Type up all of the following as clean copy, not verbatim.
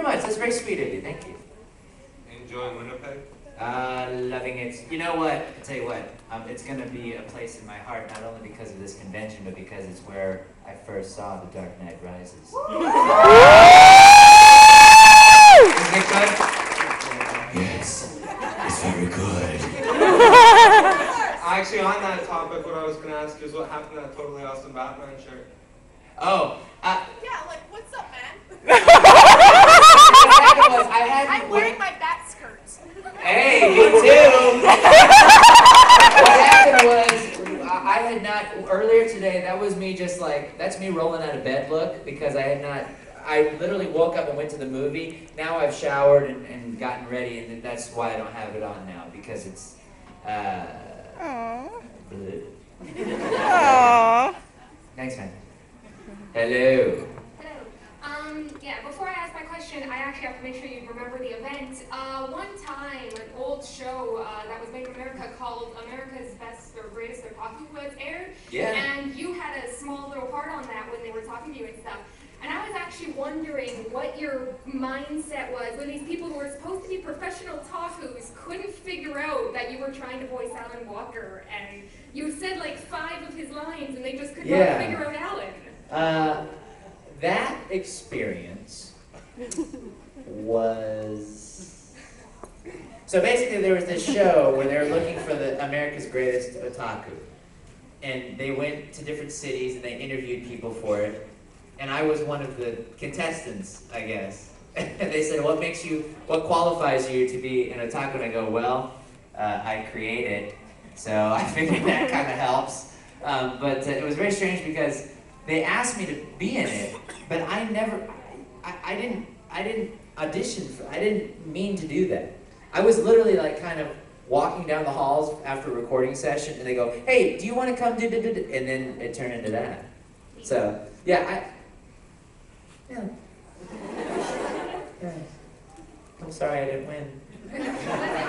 very much. That's very sweet of you. Thank you. Enjoying Winnipeg? Loving it. You know what? I'll tell you what. It's going to be a place in my heart, not only because of this convention, but because it's where I first saw The Dark Knight Rises. Isn't it good? Yes, it's very good. Actually, on that topic, what I was going to ask is what happened to that Totally Awesome Batman shirt? Oh, yeah, like, what's up, man? I'm wearing my bat skirts. Hey, me too! What happened was, I had not, earlier today, that was me just like, that's me rolling out of bed look, because I had not, I literally woke up and went to the movie. Now I've showered and gotten ready, and that's why I don't have it on now, because it's, Aww. Thanks, man. Hello. Yeah, before I ask my question, I actually have to make sure you remember the event. One time, an old show that was made in America called America's Best or Greatest Otaku was aired. Yeah. And you had a small little part on that when they were talking to you and stuff. And I was actually wondering what your mindset was when these people who were supposed to be professional otakus couldn't figure out that you were trying to voice Alan Walker. And you said like 5 of his lines and they just could not figure out Alan. That experience was... So basically there was this show where they were looking for the America's Greatest Otaku. And they went to different cities and they interviewed people for it. And I was one of the contestants, I guess. And they said, what qualifies you to be an otaku? And I go, well, I create it. So I figured that kind of helps. But it was very strange because they asked me to be in it, but I didn't audition for, I didn't mean to do that. I was literally like kind of walking down the halls after a recording session and they go, hey, do you want to come do, and then it turned into that. So, yeah, I'm sorry I didn't win. I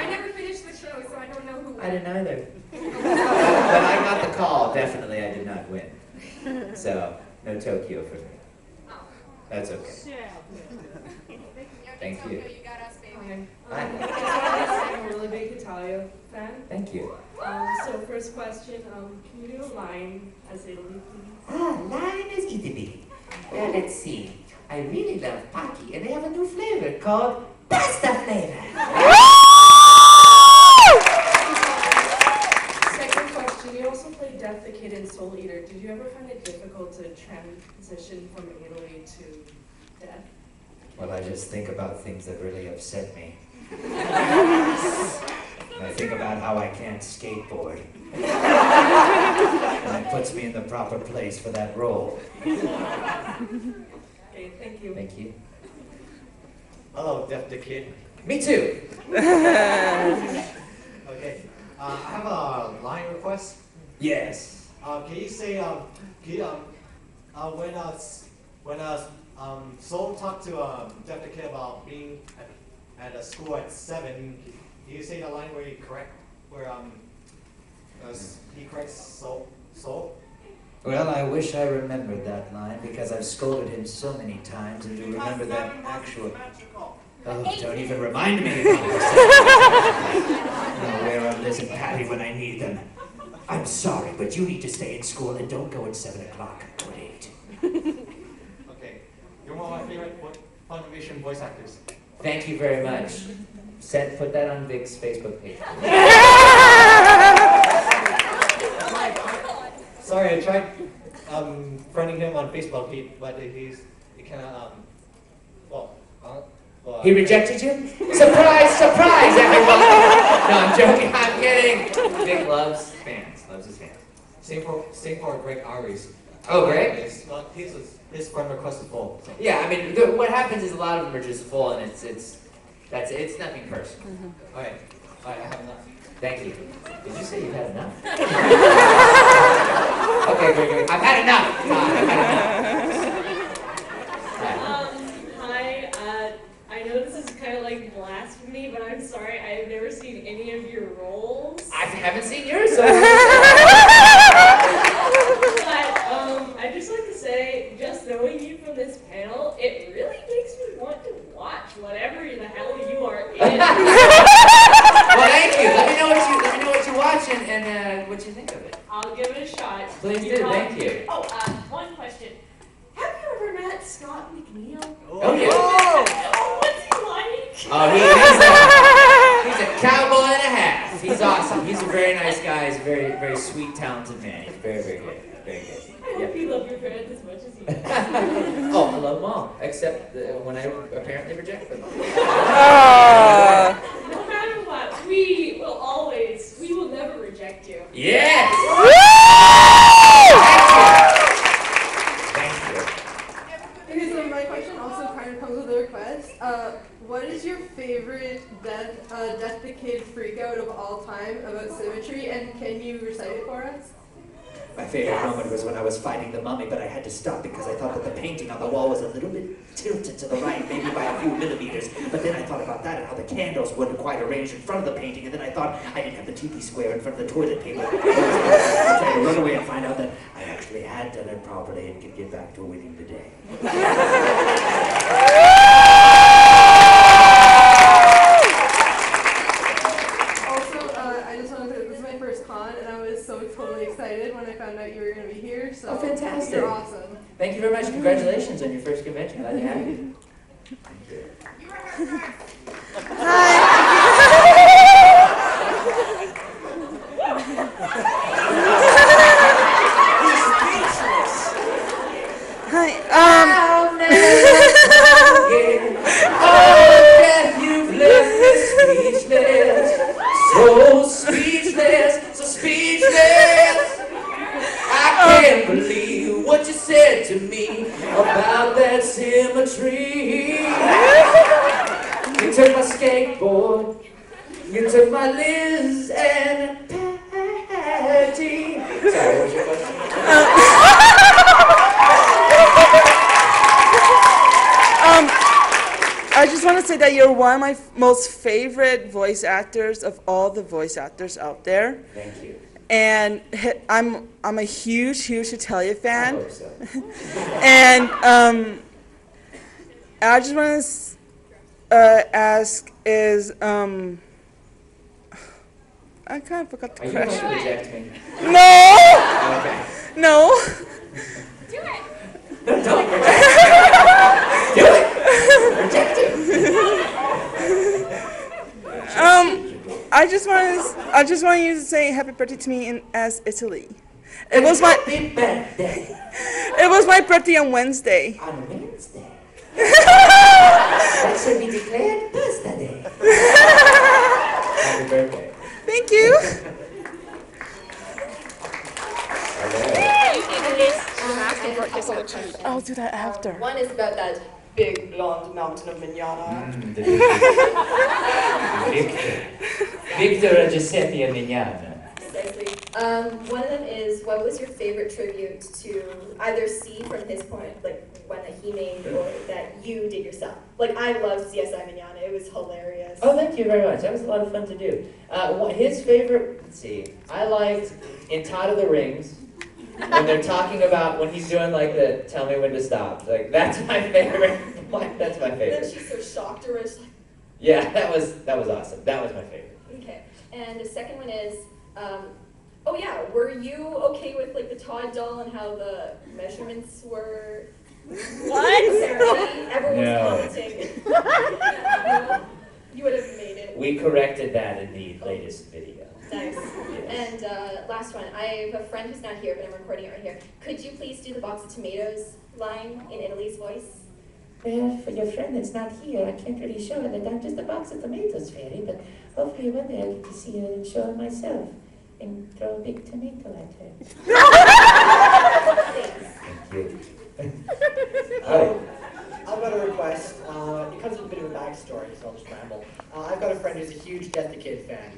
never finished the show, so I don't know who won. I didn't either. But I got the call, definitely I did not win. So, no Tokyo for me. That's okay. Thank you. You got us, baby. Hi. I'm a really big Italia fan. Thank you. So first question, can you do a line as Italy, please? Line is Italy. Well, let's see. I really love Paki, and they have a new flavor called pasta flavor. Second question, you also played Death the Kid in Soul Eater. Did you ever find it difficult to transition from Italy to death? Well, I just think about things that really upset me. And I think about how I can't skateboard. And it puts me in the proper place for that role. Okay, thank you. Thank you. Hello, Death the Kid. Me too. Okay, I have a line request. Yes. Can you say when Soul talked to Death the Kid about being at a school at 7, can you say the line where he corrects Soul? Well, I wish I remembered that line because I've scolded him so many times, and to remember that actual... Oh, don't even remind me about this. Where are Liz and Patty when I need them? I'm sorry, but you need to stay in school and don't go at 7 o'clock. Go at 8. Okay, you're one of my favorite Funimation voice actors. Thank you very much. Put that on Vic's Facebook page. Sorry, I tried friending him on Facebook, but he cannot, He rejected you? Surprise, surprise, everyone! No, I'm joking, I'm kidding. Vic loves fans, loves his fans. Same for Greg Aries. Oh, Greg? His friend request is full. So. Yeah, I mean, what happens is a lot of them are just full, and it's nothing personal. All right, I have enough. Thank you. Did you say you've had enough? Okay, great. I've had enough. Todd, I've had enough. Hi, I know this is kind of like blasphemy, but I'm sorry, I've never seen any of your roles. I haven't seen yours, so... But I'd just like to say, just knowing you from this panel, it really makes me want to watch whatever the hell you are in. Well, thank you. Let me know what you watch and what you think of it. I'll give it a shot. Please do. Thank you. Oh, one question. Have you ever met Scott McNeil? Oh yeah. Oh, what's he like? Oh, he's a cowboy and a half. He's awesome. He's a very nice guy. He's a very, very sweet, talented man. He's very, very good. Very good. I hope you love your parents as much as you do. Oh, I love them all, except when I apparently reject them. No matter what, we will never reject you. Yes! Thank you. Okay, so my question also kind of comes with a request. What is your favorite Death the Kid freakout of all time about symmetry, and can you recite it for us? My favorite moment was when I was fighting the mummy, but I had to stop because I thought that the painting on the wall was a little bit tilted to the right, maybe by a few millimeters. But then I thought about that and how the candles wouldn't quite arrange in front of the painting, and then I thought I didn't have the TV square in front of the toilet paper. I tried to run away and find out that I actually had done it properly and could get back to winning the day. Totally excited when I found out you were going to be here. So fantastic. You're awesome. Thank you very much. Congratulations on your first convention. Glad to have you. Hi. I'll never forget all that you've left me speechless. So speechless, so speechless. I can't believe what you said to me about that symmetry. You took my skateboard, you took my Liz and Patty. Sorry, what was your question? I just want to say that you're one of my most favorite voice actors of all the voice actors out there. Thank you. And I'm a huge Italia fan. I hope so. And I just want to ask is I kind of forgot the Are you question. going to reject me? No. Okay. No. Do it. No, don't reject me. Do it. Reject it. I just want you to say happy birthday to me as Italy. It was my birthday. It was my birthday on Wednesday. On Wednesday. That should be declared birthday. Happy birthday. Thank you. I'll do that after. One is about that big blonde mountain of manana. Victor Giuseppe Mignana. Precisely. One of them is, what was your favorite tribute to either see from his point, like one that he made, or that you did yourself? Like, I loved CSI Manana. It was hilarious. Oh, thank you very much. That was a lot of fun to do. His favorite, let's see, I liked in Todd of the Rings, when they're talking about, when he's doing like the tell me when to stop. Like, that's my favorite. That's my And favorite. then she's so shocked or it's like, Yeah, that was awesome. That was my favorite. okay. And the second one is, oh yeah, were you okay with like the Todd doll and how the measurements were? What? Everyone No. was commenting. You would have made it. We corrected that in the latest video. Nice. And last one, I have a friend who's not here, but I'm recording it right here. Could you please do the box of tomatoes line in Italy's voice? Well, for your friend that's not here, I can't really show her that I'm just a box of tomatoes, Fairy, but hopefully one day I'll get to see her and show her myself and throw a big tomato at her. Thank you. I've got a request. It comes with a bit of a backstory, so I'll just ramble. I've got a friend who's a huge Death the Kid fan,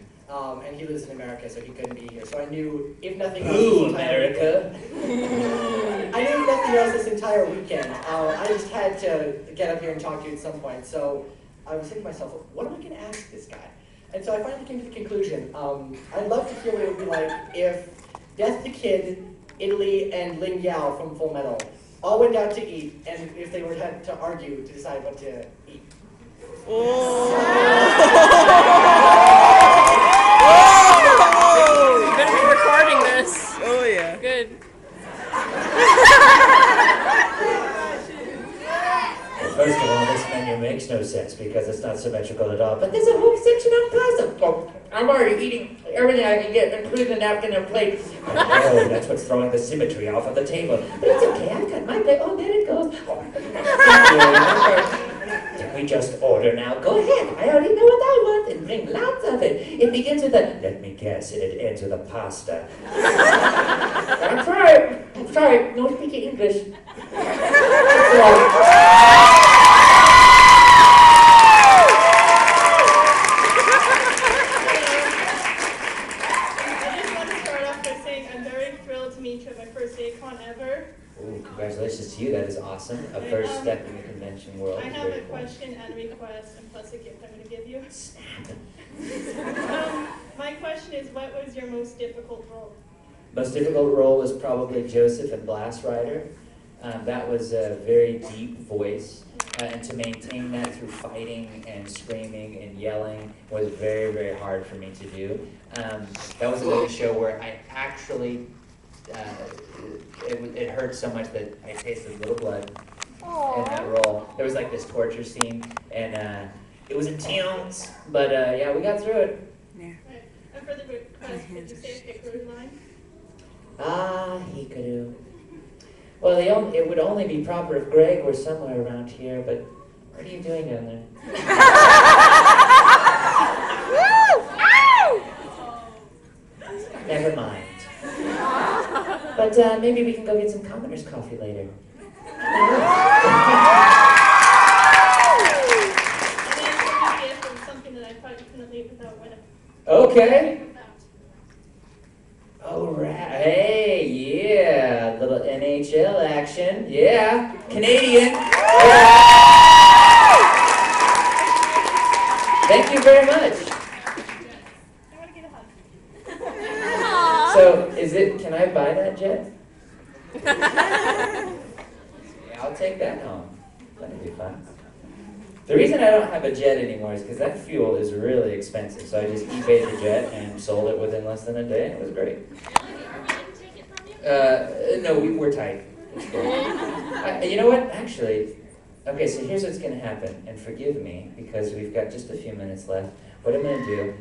and he lives in America, so he couldn't be here. So I knew, if nothing else, Ooh, America. I knew if nothing else this entire weekend. I just had to get up here and talk to you at some point. So I was thinking to myself, what am I going to ask this guy? And so I finally came to the conclusion. I'd love to hear what it would be like if Death the Kid, Italy, and Ling Yao from Full Metal all went out to eat, and if they were to argue to decide what to eat. Oh. You better be recording this. Oh yeah. Good. First of all, this menu makes no sense because it's not symmetrical at all. But there's a whole section on pasta. Oh, I'm already eating everything I can get, including the napkin and plate. Oh, that's what's throwing the symmetry off of the table. But it's okay, I've got my plate. Oh, there it goes. Can we just order now? Go ahead. I already know what I want and bring lots of it. It begins with a, let me guess, and it ends with a pasta. I'm sorry. No speaking English. Ai-Kon ever. Ooh, congratulations to you. That is awesome. A first step in the convention world. I have a question and a request, and plus a gift I'm going to give you. My question is, what was your most difficult role? Most difficult role was probably Joseph in Blast Rider. That was a very deep voice, and to maintain that through fighting and screaming and yelling was very, very hard for me to do. That was another show where I actually, it hurt so much that I tasted a little blood in that role. There was like this torture scene, and it was intense, but yeah, we got through it. Yeah. Right. And for the request, could you say a Hickory line? Ah, Hikaru. Well, it would only be proper if Greg were somewhere around here, but what are you doing down there? Never mind. But maybe we can go get some commoner's coffee later. And then a gift of something that I probably couldn't leave without winning. Okay. All right. Hey, yeah. Little NHL action. Yeah. Canadian. Thank you very much. I want to get a hug. So, can I buy that jet? Yeah, I'll take that home. That'd be fun. The reason I don't have a jet anymore is because that fuel is really expensive. So I just eBayed the jet and sold it within less than a day, and it was great. No, we're tight. It's cool. You know what? Actually, okay, so here's what's going to happen. And forgive me, because we've got just a few minutes left. What I'm going to do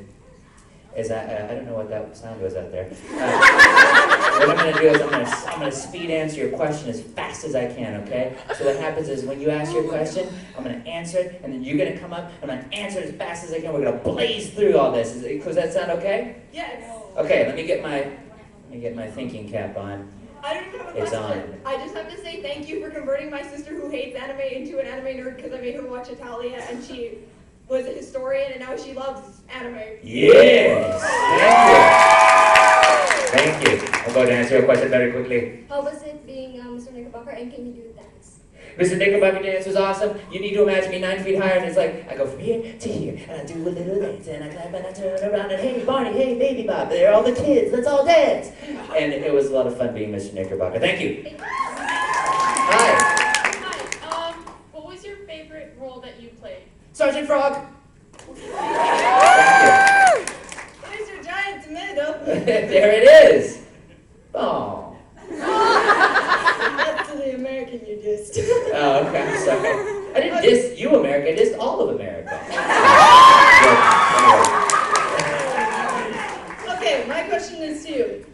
is, I don't know what that sound was out there. What I'm going to do is I'm going to speed answer your question as fast as I can, okay? So what happens is when you ask your question, I'm going to answer it, and then you're going to come up, and I'm going to answer it as fast as I can. We're going to blaze through all this. Does that sound okay? Yes. Okay, let me get my thinking cap on. I don't even have a It's question. on. I just have to say thank you for converting my sister who hates anime into an anime nerd because I made her watch Italia and she was a historian and now she loves anime. Yes! Thank you. I'm going to answer your question very quickly. How was it being Mr. Knickerbocker, and can you do the dance? Mr. Knickerbocker dance was awesome. You need to imagine me 9 feet higher, and it's like, I go from here to here, and I do a little dance, and I clap, and I turn around, and hey, Barney, hey, Baby Bob, there are all the kids, let's all dance. And it was a lot of fun being Mr. Knickerbocker. Thank you. Hi. Hi. What was your favorite role that you played? Sergeant Frog. There's your giant tomato. There it is. Oh. That's to the American you dissed. Oh, okay, I'm sorry. I didn't diss you, America. I dissed all of America. Okay, my question is to you.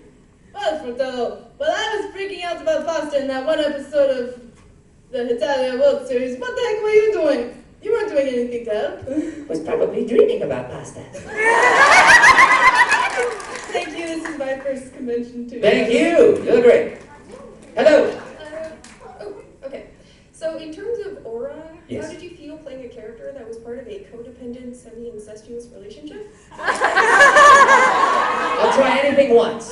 Well, Fratello, while I was freaking out about pasta in that one episode of the Italia World Series, what the heck were you doing? You weren't doing anything to help. Was probably dreaming about pasta. Thank you, this is my first convention too. Thank you. You look great. Hello. Okay. So in terms of aura, Yes. how did you feel playing a character that was part of a codependent, semi-incestuous relationship? I'll try anything once.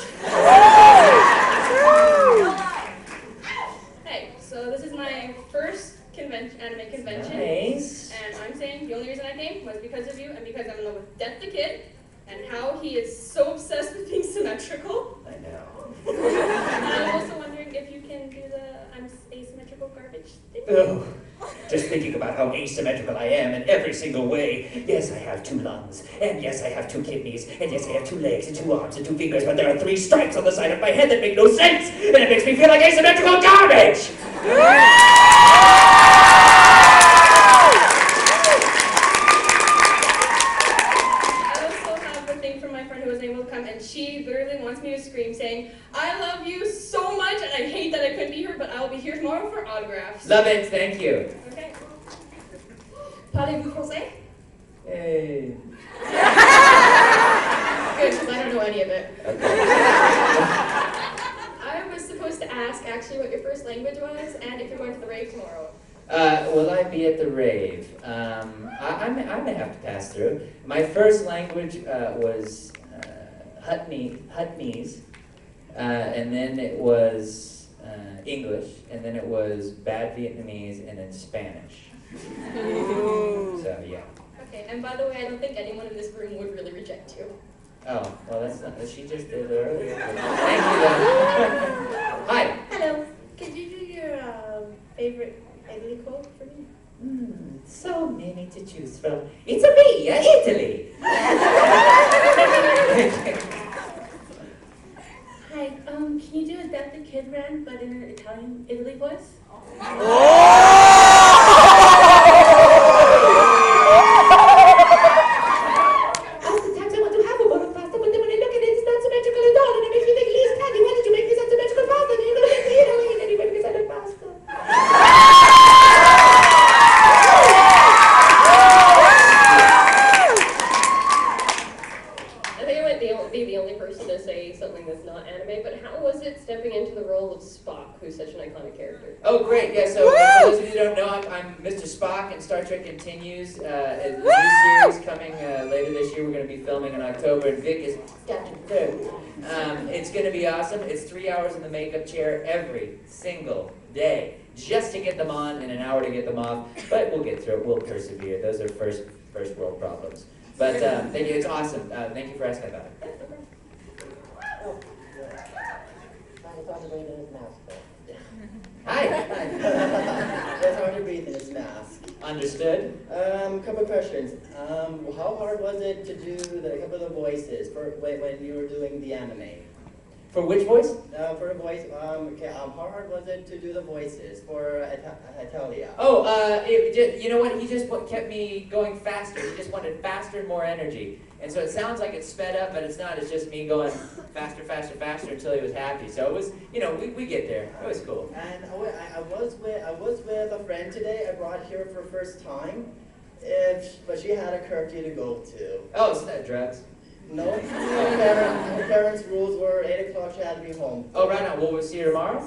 Hey, so this is my first anime convention. Nice. And I'm saying the only reason I came was because of you and because I'm in love with Death the Kid and how he is so obsessed with being symmetrical. I know. And I'm also wondering if you can do the I'm asymmetrical garbage thing. Oh. just thinking about how asymmetrical I am in every single way. Yes, I have 2 lungs, and yes, I have 2 kidneys, and yes, I have 2 legs, and 2 arms, and 2 fingers, but there are 3 stripes on the side of my head that make no sense, and it makes me feel like asymmetrical garbage! And she literally wants me to scream saying, I love you so much and I hate that I couldn't be here, but I will be here tomorrow for autographs. Love it, thank you. Okay. Parlez-vous français? Hey. Good, because I don't know any of it. Okay. I was supposed to ask actually what your first language was and if you're going to the rave tomorrow. Will I be at the rave? I may have to pass through. My first language was Hutnese, and then it was English, and then it was bad Vietnamese, and then Spanish. So, yeah. Okay, and by the way, I don't think anyone in this room would really reject you. Oh, well, that's not, she just did it earlier. Thank you, then. Hi. Hello. Could you do your favorite Italy quote for me? So many to choose from. It's a me, Italy! Hi, can you do a Death the Kid rant, but in an Italian Italy voice? Oftentimes I want to have a bowl of pasta, but then when I look at it, it's not symmetrical at all, and it makes me think, Liz, Teddy, why did you make this unsymmetrical pasta? And you're going to make me Italy, and anyway, because I love pasta. I think I might be the only person to say something that's not anime, but how was it stepping into the role of Spock, who's such an iconic character? Oh, great. Yeah, so for those of you who don't know, I'm Mr. Spock, and Star Trek Continues. The new series coming later this year. We're going to be filming in October, and Vic is Captain Kirk. It's going to be awesome. It's 3 hours in the makeup chair every single day, just to get them on and an hour to get them off. But we'll get through it. We'll persevere. Those are first world problems. But thank you. It's awesome. Thank you for asking about it. Hi. It's hard to breathe in this mask. Understood. Couple of questions. How hard was it to do a couple of the voices for when you were doing the anime? For which voice? For the voice. Okay. How hard was it to do the voices for Italia? Oh, you know what? He just kept me going faster. He just wanted faster and more energy. And so it sounds like it's sped up, but it's not. It's just me going faster, faster, faster until he was happy. So it was, you know, we get there. It was cool. And I was with a friend today. I brought here for the first time, but she had a curfew to go to. Oh, it's not drugs. No, her parents' rules were 8 o'clock. She had to be home. Oh, right now. Will we see her tomorrow?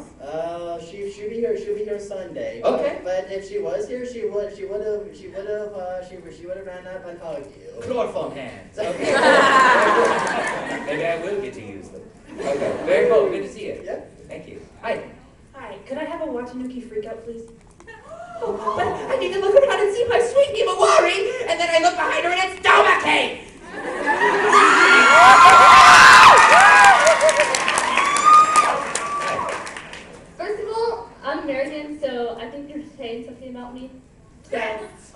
She'll be here. She'll be here Sunday. Okay. But if she was here, she would have ran up and hugged you. Chloroform hands. Okay. Maybe I will get to use them. Okay. Very cool. Good to see you. Yeah. Thank you. Hi. Hi, could I have a Watanuki freakout, please? Oh, but I need to look around and see my sweet Imawari, and then I look behind her and it's Domake! First of all, I'm American, so I think you're saying something about me.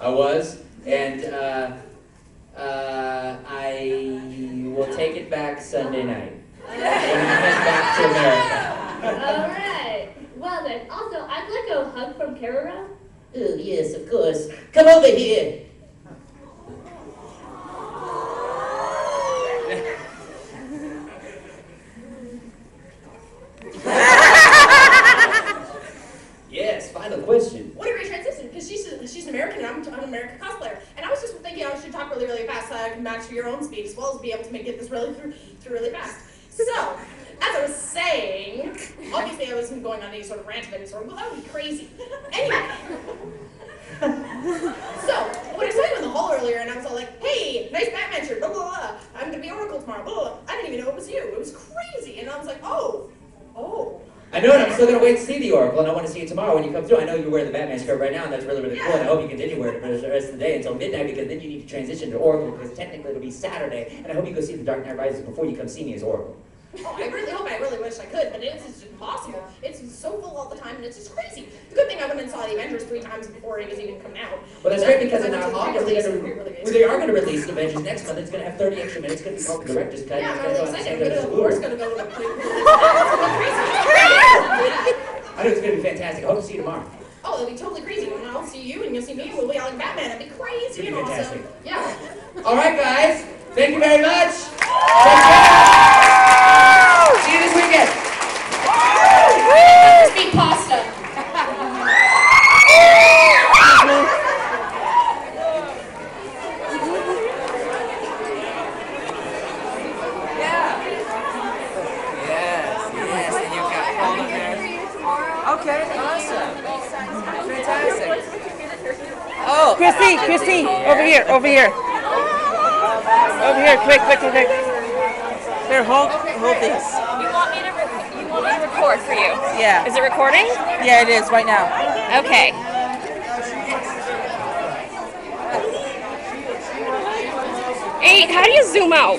I was, and I will take it back Sunday night. When I head back to America. Alright. Well then, also, I'd like a hug from Carora. Oh, yes, of course. Come over here. Yes, final question. What a great transition, because she's an American and I'm an American cosplayer. And I was just thinking I should talk really, really fast so I can match your own speed as well as be able to get this really through really fast. So, as I was saying, obviously I wasn't going on any sort of rant of any sort, well, that would be crazy. Anyway. So, when I saw you in the hall earlier and I was all like, hey, nice Batman shirt, blah, blah, blah. I'm going to be Oracle tomorrow, blah, blah, blah. I didn't even know it was you. It was crazy. And I was like, oh. I know, and I'm still going to wait to see the Oracle, and I want to see it tomorrow when you come through. I know you wear the Batman skirt right now, and that's really, really cool, and I hope you continue wearing it for the rest of the day until midnight, because then you need to transition to Oracle, because technically it'll be Saturday, and I hope you go see The Dark Knight Rises before you come see me as Oracle. Oh, I really wish I could, but it's just impossible. It's so full all the time, and it's just crazy. The good thing I went and saw the Avengers 3 times before it was even coming out. Well, that's great because in I went to the August pre-release. they are going to release Avengers next month. It's going to have 30 extra minutes. It's going to be called the Director's Cut. Yeah, I'm It's really gonna go on the excited. same day as Of the course, movie. gonna go to the pre-release. I know it's going to be fantastic. I hope to see you tomorrow. Oh, it'll be totally crazy. And I'll see you, and you'll see me, and we'll be all like Batman. It'll be crazy and It'll be fantastic. awesome. Yeah. All right, guys. Thank you very much. Take care. See you this weekend. Just eat pasta. Okay, awesome. Fantastic. Oh, Christine, over here. Over here, quick. Here, hold these. You want me to record for you? Yeah. Is it recording? Yeah, it is right now. Okay. Hey, how do you zoom out?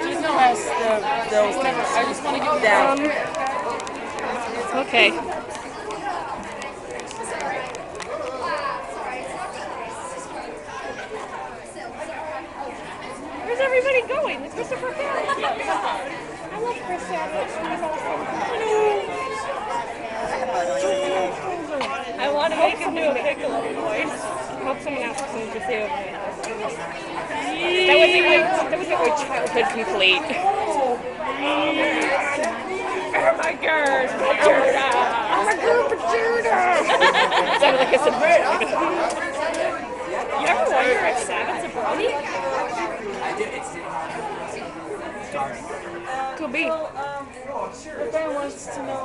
Just press those things. I just want to get down. Okay. Where's everybody going? The Christopher Carol. I love Chris Sabat. She's awesome. I want to make him do a Piccolo voice. I hope someone asks him to say it. That would make my childhood complete. Oh my God, Pajuda! Oh my God, Pajuda! Sounded like I said Pajuda. You ever wonder if Sabat's a brony? I did. It's starting. Could be. The fan wants to know.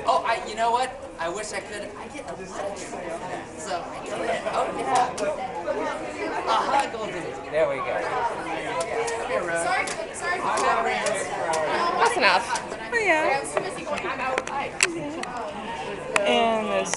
Oh, you know what? I wish I could. I get a lot of trouble for that. So I can't. Oh, yeah. A hug will do it. There we go. Sorry for the rants. That's enough. Oh, yeah. I was too busy going, I'm out. And this.